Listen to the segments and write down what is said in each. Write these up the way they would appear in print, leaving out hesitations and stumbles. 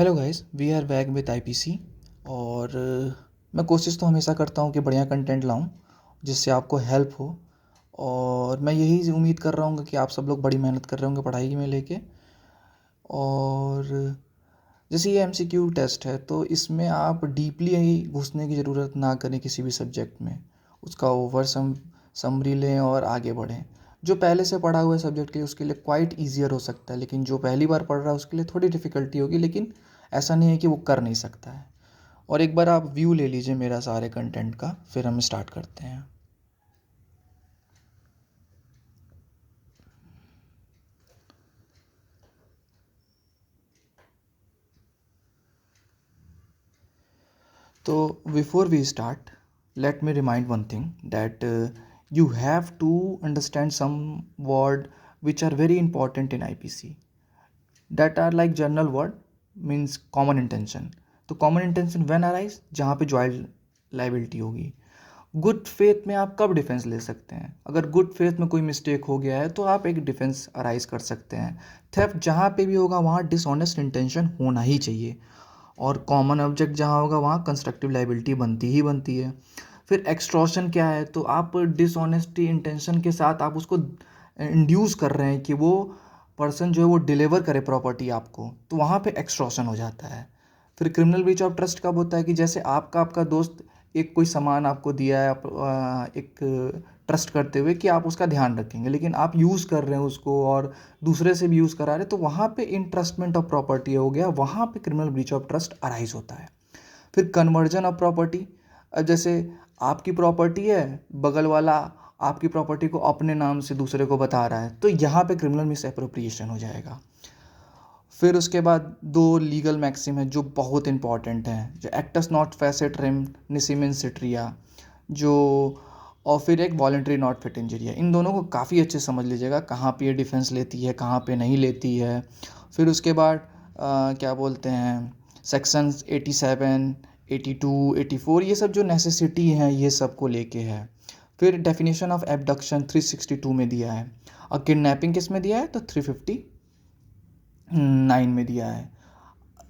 Hello guys, we are back with IPC. और मैं कोशिश तो हमेशा करता हूँ कि बढ़िया कंटेंट लाऊं जिससे आपको हेल्प हो। और मैं यही उम्मीद कर रहा हूँ कि आप सब लोग बड़ी मेहनत कर रहे होंगे पढ़ाई में लेके। और जैसे ये एमसीक्यू टेस्ट है तो इसमें आप डीपली ही घुसने की ज़रूरत ना करें किसी भी सब्जेक्ट में। उसका ओवर समरी लें और आगे बढ़ें। जो पहले से पढ़ा हुआ है सब्जेक्ट के लिए उसके लिए क्वाइट ईजियर हो सकता है, लेकिन जो पहली बार पढ़ रहा है उसके लिए थोड़ी डिफ़िकल्टी होगी, लेकिन ऐसा नहीं है कि वो कर नहीं सकता है। और एक बार आप व्यू ले लीजिए मेरा सारे कंटेंट का, फिर हम स्टार्ट करते हैं। तो before we start, let me remind one thing that you have to understand some word which are very important in IPC, that are like general word means common intention. तो common intention when arise जहाँ पे joint liability होगी। Good faith में आप कब defence ले सकते हैं? अगर गुड फेथ में कोई मिस्टेक हो गया है तो आप एक डिफेंस अराइज कर सकते हैं। थेफ्ट जहाँ पे भी होगा वहाँ डिसऑनेस्ट इंटेंशन होना ही चाहिए। और कॉमन ऑब्जेक्ट जहाँ होगा वहाँ कंस्ट्रक्टिव लाइबिलिटी बनती ही बनती है। फिर एक्सटॉर्शन क्या है? तो आप डिसऑनेस्टी इंटेंशन के साथ आप उसको इंड्यूस कर रहे हैं कि वो पर्सन जो है वो डिलीवर करे प्रॉपर्टी आपको, तो वहाँ पे एक्सटॉर्शन हो जाता है। फिर क्रिमिनल ब्रीच ऑफ ट्रस्ट कब होता है? कि जैसे आपका दोस्त एक कोई सामान आपको दिया है, आप एक ट्रस्ट करते हुए कि आप उसका ध्यान रखेंगे, लेकिन आप यूज़ कर रहे हैं उसको और दूसरे से भी यूज़ करा रहे हैं, तो वहाँ पे इंट्रस्टमेंट ऑफ प्रॉपर्टी हो गया, वहाँ पे criminal breach of trust arise होता है। फिर कन्वर्जन ऑफ प्रॉपर्टी। अब जैसे आपकी प्रॉपर्टी है, बगल वाला आपकी प्रॉपर्टी को अपने नाम से दूसरे को बता रहा है, तो यहाँ पे क्रिमिनल मिस एप्रोप्रिएशन हो जाएगा। फिर उसके बाद दो लीगल मैक्सिम है जो बहुत इंपॉर्टेंट हैं, जो एक्टस नॉट फैसेट रेम निसिमिन सिट्रिया, जो और फिर एक वॉलेंट्री नॉट फिट इंजरी है। इन दोनों को काफ़ी अच्छे समझ लीजिएगा, कहाँ पे ये डिफेंस लेती है, कहाँ पे नहीं लेती है। फिर उसके बाद क्या बोलते हैं, सेक्शंस 87, 82, 84, ये सब जो नेसेसिटी हैं ये सब को लेके है। फिर डेफिनेशन ऑफ एबडक्शन 362 में दिया है, और किडनैपिंग किस में दिया है? तो 359 में दिया है।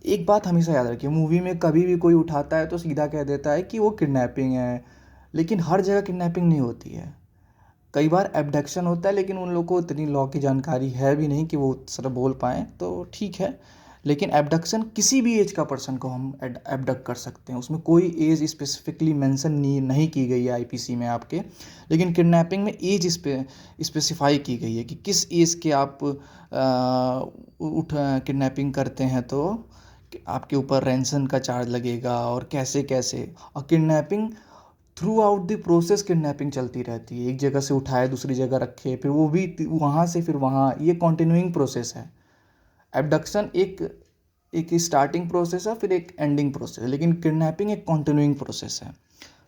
एक बात हमेशा याद रखिए, मूवी में कभी भी कोई उठाता है तो सीधा कह देता है कि वो किडनैपिंग है, लेकिन हर जगह किडनैपिंग नहीं होती है। कई बार एबडक्शन होता है, लेकिन उन लोगों को इतनी लॉ की जानकारी है भी नहीं कि वो सर बोल पाएँ, तो ठीक है। लेकिन एबडक्शन किसी भी एज का पर्सन को हम एबडक्ट कर सकते हैं, उसमें कोई एज स्पेसिफिकली मेंशन नहीं की गई है आईपीसी में आपके। लेकिन किडनैपिंग में एज स्पेसिफाई की गई है कि किस एज के आप उठ किडनैपिंग करते हैं तो आपके ऊपर रैंसम का चार्ज लगेगा, और कैसे कैसे। और kidnapping through out the process kidnapping चलती रहती है, एक जगह से उठाए दूसरी जगह रखे, फिर वो भी वहाँ से फिर वहाँ, ये कॉन्टिन्यूइंग प्रोसेस है। एबडक्शन एक एक स्टार्टिंग प्रोसेस है, फिर एक एंडिंग प्रोसेस है, लेकिन किडनैपिंग एक कॉन्टिन्यूइंग प्रोसेस है।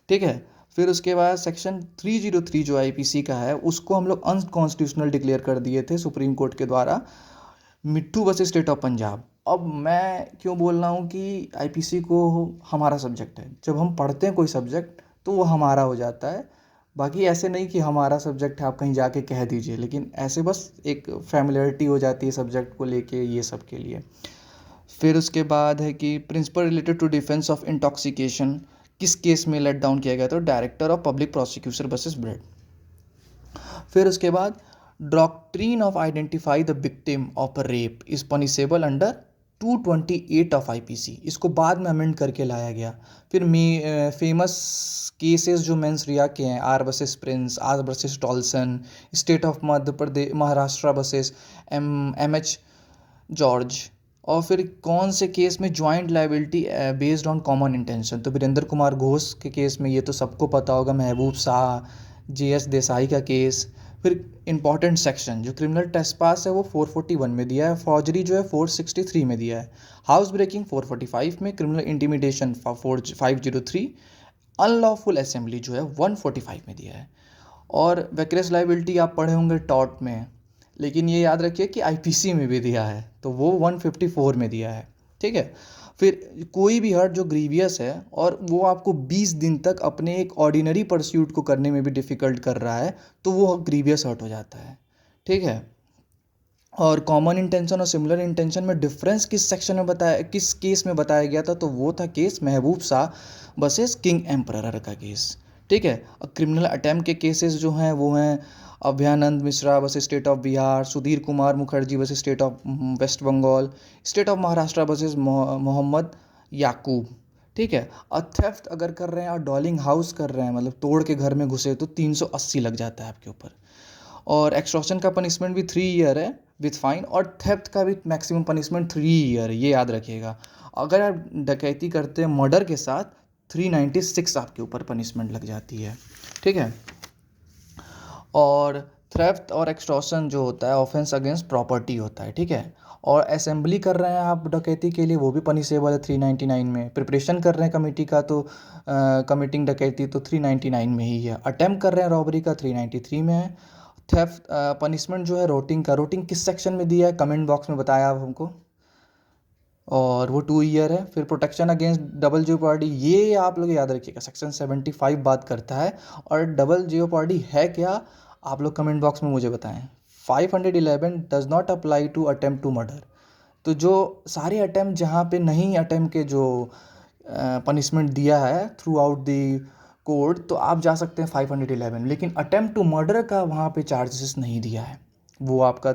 ठीक है। फिर उसके बाद सेक्शन 303 जो आईपीसी का है उसको हम लोग अनकॉन्स्टिट्यूशनल डिक्लेयर कर दिए थे सुप्रीम कोर्ट के द्वारा, मिट्ठू वर्सेस स्टेट ऑफ पंजाब। अब मैं क्यों बोल रहा हूँ कि आईपीसी को हमारा सब्जेक्ट है, जब हम पढ़ते हैं कोई सब्जेक्ट तो वो हमारा हो जाता है। बाकी ऐसे नहीं कि हमारा सब्जेक्ट है आप कहीं जाके कह दीजिए, लेकिन ऐसे बस एक फैमिलियरिटी हो जाती है सब्जेक्ट को लेके, ये सब के लिए। फिर उसके बाद है कि principle related to defence of intoxication किस केस में लेट डाउन किया गया? तो director of public prosecution versus Beard. फिर उसके बाद doctrine of identify the victim of rape is punishable under 228 of IPC, इसको बाद में अमेंड करके लाया गया। फिर फेमस केसेस जो मेंस रिया के हैं, R versus Prince, R versus Tolson, state of Madhya Pradesh Maharashtra versus M H George. और फिर कौन से केस में joint liability based on common intention? तो वीरेंद्र कुमार घोष के केस में ये तो सबको पता होगा, महबूब शाह, जे एस देसाई का केस। फिर इंपॉर्टेंट सेक्शन जो क्रिमिनल ट्रेसपास है वो 441 में दिया है, फॉर्जरी जो है 463 में दिया है, हाउस ब्रेकिंग 445 में, क्रिमिनल इंटीमिडेशन 503, अनलॉफुल असेंबली जो है 145 में दिया है। और वैक्रेस लाइबिलिटी आप पढ़े होंगे टॉट में, लेकिन ये याद रखिए कि आईपीसी में भी दिया है, तो वो 154 में दिया है। ठीक है। फिर कोई भी हर्ट जो ग्रीवियस है और वो आपको 20 दिन तक अपने एक ऑर्डिनरी परस्यूट को करने में भी डिफ़िकल्ट कर रहा है, तो वो ग्रीवियस हर्ट हो जाता है। ठीक है। और कॉमन इंटेंशन और सिमिलर इंटेंशन में डिफरेंस किस सेक्शन में बताया, किस केस में बताया गया था, तो वो था केस महबूब शाह वर्सेस किंग एम्परर का केस। ठीक है। और क्रिमिनल अटैम्प्ट के केसेस जो हैं वो हैं Abhayanand Mishra versus state of Bihar, Sudhir Kumar Mukherjee versus state of west Bengal, state of Maharashtra versus Mohammad Yakub. ठीक है। और थेफ्ट अगर कर रहे हैं और डॉलिंग हाउस कर रहे हैं, मतलब तोड़ के घर में घुसे, तो 380 लग जाता है आपके ऊपर। और एक्सटॉर्शन का पनिशमेंट भी 3 ईयर है विथ फाइन, और थेफ्ट का भी मैक्सिमम पनिशमेंट 3 ईयर है, ये याद रखिएगा। अगर आप डकैती करते हैं मर्डर के साथ, 396 आपके ऊपर पनिशमेंट लग जाती है। ठीक है। और थ्रेफ्ट और एक्सटॉर्शन जो होता है ऑफेंस अगेंस्ट प्रॉपर्टी होता है। ठीक है। और असेंबली कर रहे हैं आप डकैती के लिए, वो भी पनिशेबल है 399 में। प्रिपरेशन कर रहे हैं कमेटी का, तो कमिटिंग डकैती तो 399 में ही है। अटेम्प्ट कर रहे हैं रॉबरी का 393 में है। थेफ्ट पनिशमेंट जो है रोटिंग का, रोटिंग किस सेक्शन में दिया है कमेंट बॉक्स में बताया आप हमको, और वो 2 ईयर है। फिर प्रोटेक्शन अगेंस्ट डबल जियोपार्डी, ये आप लोग याद रखिएगा, सेक्शन 75 बात करता है। और डबल जियोपार्डी है क्या, आप लोग कमेंट बॉक्स में मुझे बताएं। 511 does not apply to attempt to murder. तो जो सारे अटेम्प्ट जहाँ पे नहीं अटेम्प्ट के जो पनिशमेंट दिया है थ्रू आउट दी कोड, तो आप जा सकते हैं 511, लेकिन अटेम्प्ट टू मर्डर का वहाँ पे चार्जेस नहीं दिया है। वो आपका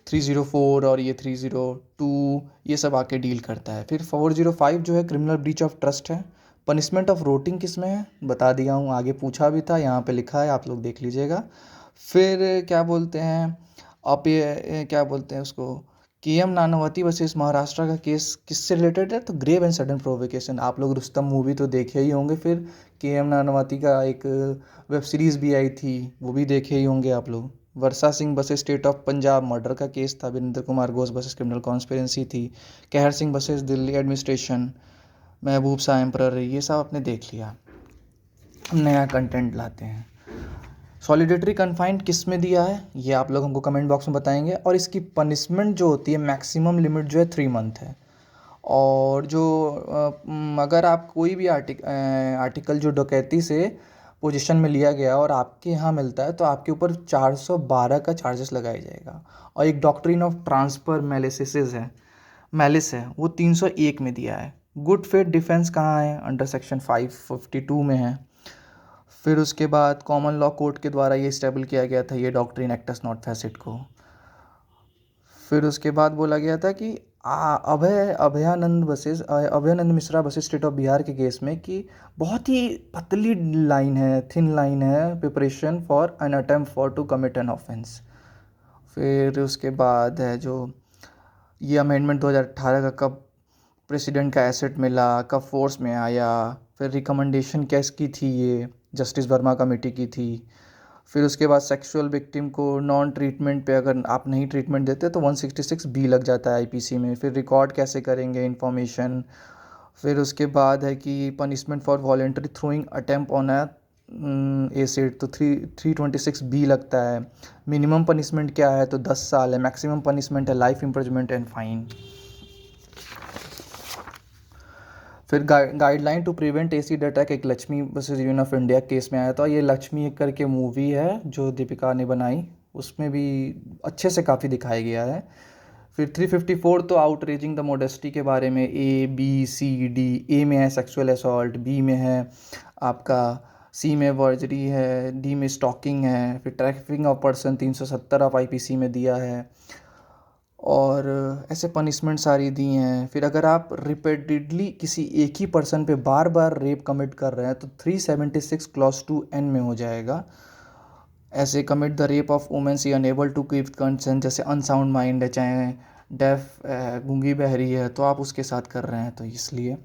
304 और ये 302 ये सब आके डील करता है। फिर 405 जो है क्रिमिनल ब्रीच ऑफ ट्रस्ट है। पनिशमेंट ऑफ रोटिंग किस में है बता दिया हूँ, आगे पूछा भी था, यहाँ पे लिखा है, आप लोग देख लीजिएगा। फिर क्या बोलते हैं, आप ये क्या बोलते हैं उसको, के एम नानावती वर्सेस महाराष्ट्र का केस किससे रिलेटेड है, तो ग्रेव एंड सडन प्रोवोकेशन। आप लोग रुस्तम मूवी तो देखे ही होंगे, फिर के एम नानावती का एक वेब सीरीज़ भी आई थी, वो भी देखे ही होंगे आप लोग। Varsha Singh versus state of Punjab murder का केस था, Virendra Kumar Ghosh versus criminal conspiracy थी। कहर सिंह वर्सेस दिल्ली एडमिनिस्ट्रेशन, महबूब शाह एम्परर, ये सब आपने देख लिया। हम नया कंटेंट लाते हैं। सॉलिडेटरी कन्फाइंड किस में दिया है, ये आप लोग हमको कमेंट बॉक्स में बताएंगे। और इसकी पनिशमेंट जो होती है मैक्सिमम लिमिट जो है 3 मंथ है। और जो अगर आप कोई भी आर्टिकल जो डकैती से पोजीशन में लिया गया और आपके यहाँ मिलता है, तो आपके ऊपर 412 का चार्जेस लगाया जाएगा। और एक डॉक्ट्रिन ऑफ ट्रांसफर मैलिस है, वो 301 में दिया है। गुड फेथ डिफेंस कहाँ है, अंडर सेक्शन 552 में है। फिर उसके बाद कॉमन लॉ कोर्ट के द्वारा ये स्टेबल किया गया था, ये डॉक्ट्रिन एक्टस नॉट फैसिट को। फिर उसके बाद बोला गया था कि Abhayanand Mishra versus state of Bihar के केस में कि बहुत ही पतली लाइन है, थिन लाइन है, preparation for an attempt for to commit an offence. फिर उसके बाद है जो ये अमेंडमेंट 2018 का कब प्रेसिडेंट का एसेट मिला, कब फोर्स में आया। फिर रिकमेंडेशन किसकी थी, ये जस्टिस वर्मा कमेटी की थी। फिर उसके बाद सेक्सुअल विक्टिम को नॉन ट्रीटमेंट पे अगर आप नहीं ट्रीटमेंट देते तो 166 बी लग जाता है आईपीसी में। फिर रिकॉर्ड कैसे करेंगे इन्फॉर्मेशन। फिर उसके बाद है कि punishment for voluntary throwing attempt on acid, तो 326 बी लगता है। मिनिमम पनिशमेंट क्या है, तो 10 साल है। मैक्सिमम पनिशमेंट है लाइफ इम्प्रिजनमेंट एंड फाइन। फिर guideline to prevent acid attack एक Laxmi versus union of India case में आया था। ये लक्ष्मी एक करके मूवी है जो दीपिका ने बनाई, उसमें भी अच्छे से काफ़ी दिखाया गया है। फिर 354 तो आउटरेजिंग द मॉडेस्टी के बारे में, ABCD। ए में है सेक्सुअल असॉल्ट, बी में है आपका, सी में वर्जरी है, डी में स्टॉकिंग है। फिर trafficking of person 370 of IPC में दिया है। और ऐसे पनिशमेंट सारी दी हैं। फिर अगर आप रिपीटेडली किसी एक ही पर्सन पे बार बार रेप कमिट कर रहे हैं तो 376 क्लॉज 2N में हो जाएगा। ऐसे commit the rape of women see unable to give consent, जैसे अनसाउंड माइंड है, चाहे डेफ गूंगी बहरी है, तो आप उसके साथ कर रहे हैं, तो इसलिए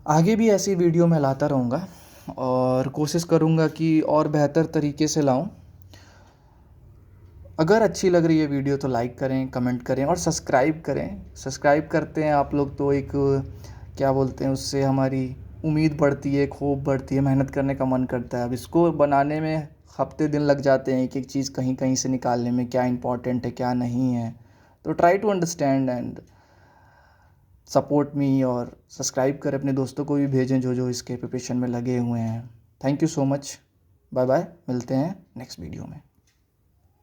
आगे भी ऐसी वीडियो मैं लाता रहूँगा और कोशिश करूँगा कि और बेहतर तरीके से लाऊँ। अगर अच्छी लग रही है वीडियो तो लाइक करें, कमेंट करें और सब्सक्राइब करें। सब्सक्राइब करते हैं आप लोग तो एक क्या बोलते हैं, उससे हमारी उम्मीद बढ़ती है, होप बढ़ती है, मेहनत करने का मन करता है। अब इसको बनाने में हफ्ते दिन लग जाते हैं, एक एक चीज़ कहीं कहीं से निकालने में, क्या इंपॉर्टेंट है क्या नहीं है। तो try to understand and support me, और सब्सक्राइब करें, अपने दोस्तों को भी भेजें जो जो इसके प्रिपरेशन में लगे हुए हैं। Thank you so much, bye bye, मिलते हैं नेक्स्ट वीडियो में।